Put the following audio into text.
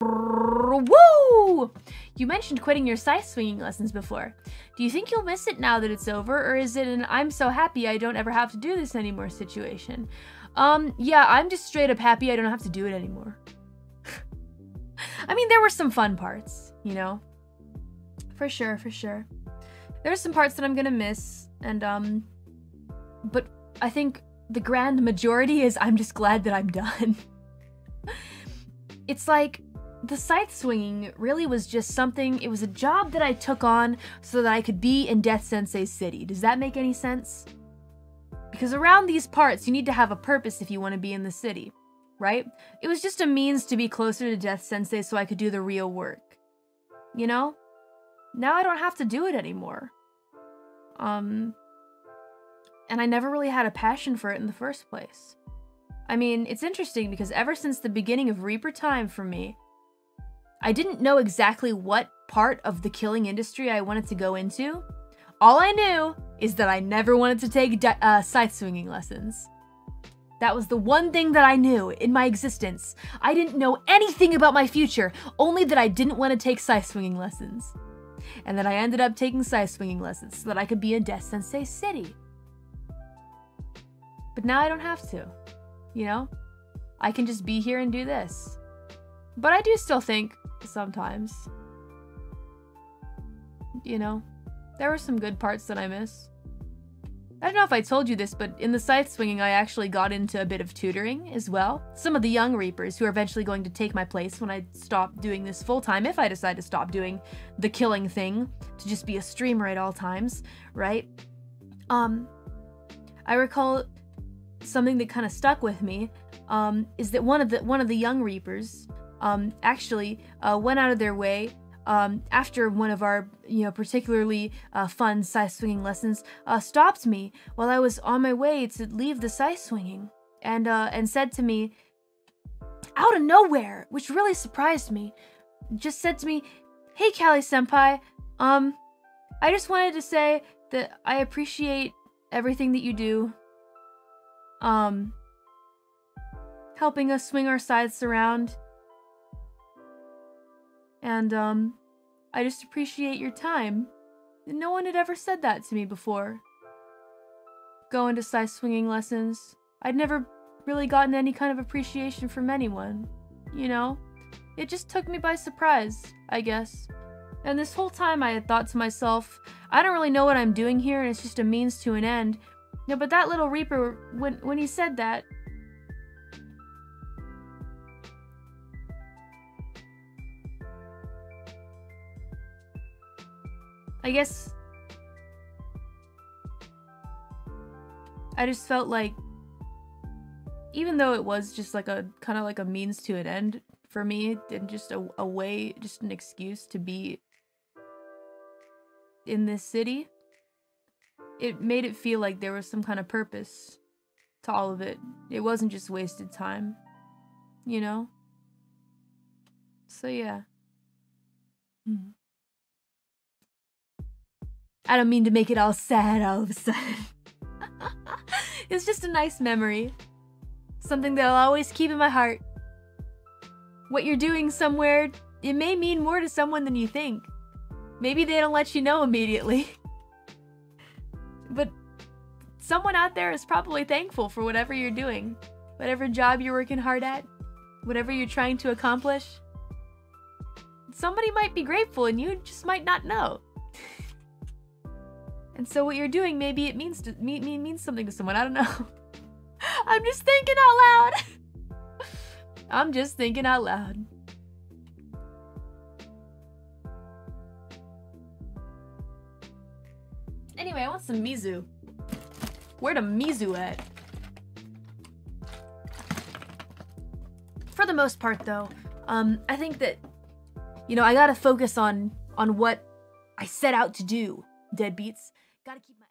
Woo! You mentioned quitting your scythe swinging lessons before. Do you think you'll miss it now that it's over, or is it an I'm so happy I don't ever have to do this anymore situation? Yeah, I'm just straight up happy I don't have to do it anymore. I mean, there were some fun parts, you know? For sure, for sure. There's some parts that I'm gonna miss, and, but I think the grand majority is I'm just glad that I'm done. It's like, the scythe swinging really was just something, it was a job that I took on so that I could be in Death Sensei's city. Does that make any sense? Because around these parts, you need to have a purpose if you want to be in the city, right? It was just a means to be closer to Death Sensei so I could do the real work. You know? Now I don't have to do it anymore. And I never really had a passion for it in the first place. I mean, it's interesting because ever since the beginning of Reaper Time for me, I didn't know exactly what part of the killing industry I wanted to go into. All I knew is that I never wanted to take scythe swinging lessons. That was the one thing that I knew in my existence. I didn't know anything about my future, only that I didn't want to take scythe swinging lessons. And then I ended up taking scythe swinging lessons so that I could be in Death Sensei's city. But now I don't have to, you know? I can just be here and do this. But I do still think, sometimes, you know, there were some good parts that I miss. I don't know if I told you this, but in the scythe swinging, I actually got into a bit of tutoring as well. Some of the young Reapers who are eventually going to take my place when I stop doing this full-time, if I decide to stop doing the killing thing, to just be a streamer at all times, right? I recall something that kind of stuck with me, is that one of the young Reapers, actually went out of their way after one of our, you know, particularly fun scythe swinging lessons, stopped me while I was on my way to leave the scythe swinging, and said to me, out of nowhere, which really surprised me, just said to me, "Hey, Callie-senpai, I just wanted to say that I appreciate everything that you do, helping us swing our scythes around. And, I just appreciate your time." No one had ever said that to me before. Going to scythe swinging lessons, I'd never really gotten any kind of appreciation from anyone, you know? It just took me by surprise, I guess. And this whole time I had thought to myself, I don't really know what I'm doing here and it's just a means to an end. No, but that little Reaper, when he said that, I guess I just felt like, even though it was just like a kind of like a means to an end for me, and just a way, just an excuse to be in this city, it made it feel like there was some kind of purpose to all of it. It wasn't just wasted time, you know? So yeah. I don't mean to make it all sad all of a sudden. It's just a nice memory. Something that I'll always keep in my heart. What you're doing somewhere, it may mean more to someone than you think. Maybe they don't let you know immediately. But someone out there is probably thankful for whatever you're doing. Whatever job you're working hard at. Whatever you're trying to accomplish. Somebody might be grateful and you just might not know. And so what you're doing, maybe it means something to someone. I don't know. I'm just thinking out loud. I'm just thinking out loud. Anyway, I want some mizu. Where the mizu at? For the most part, though, I think that, you know, I gotta focus on what I set out to do, deadbeats. Gotta keep my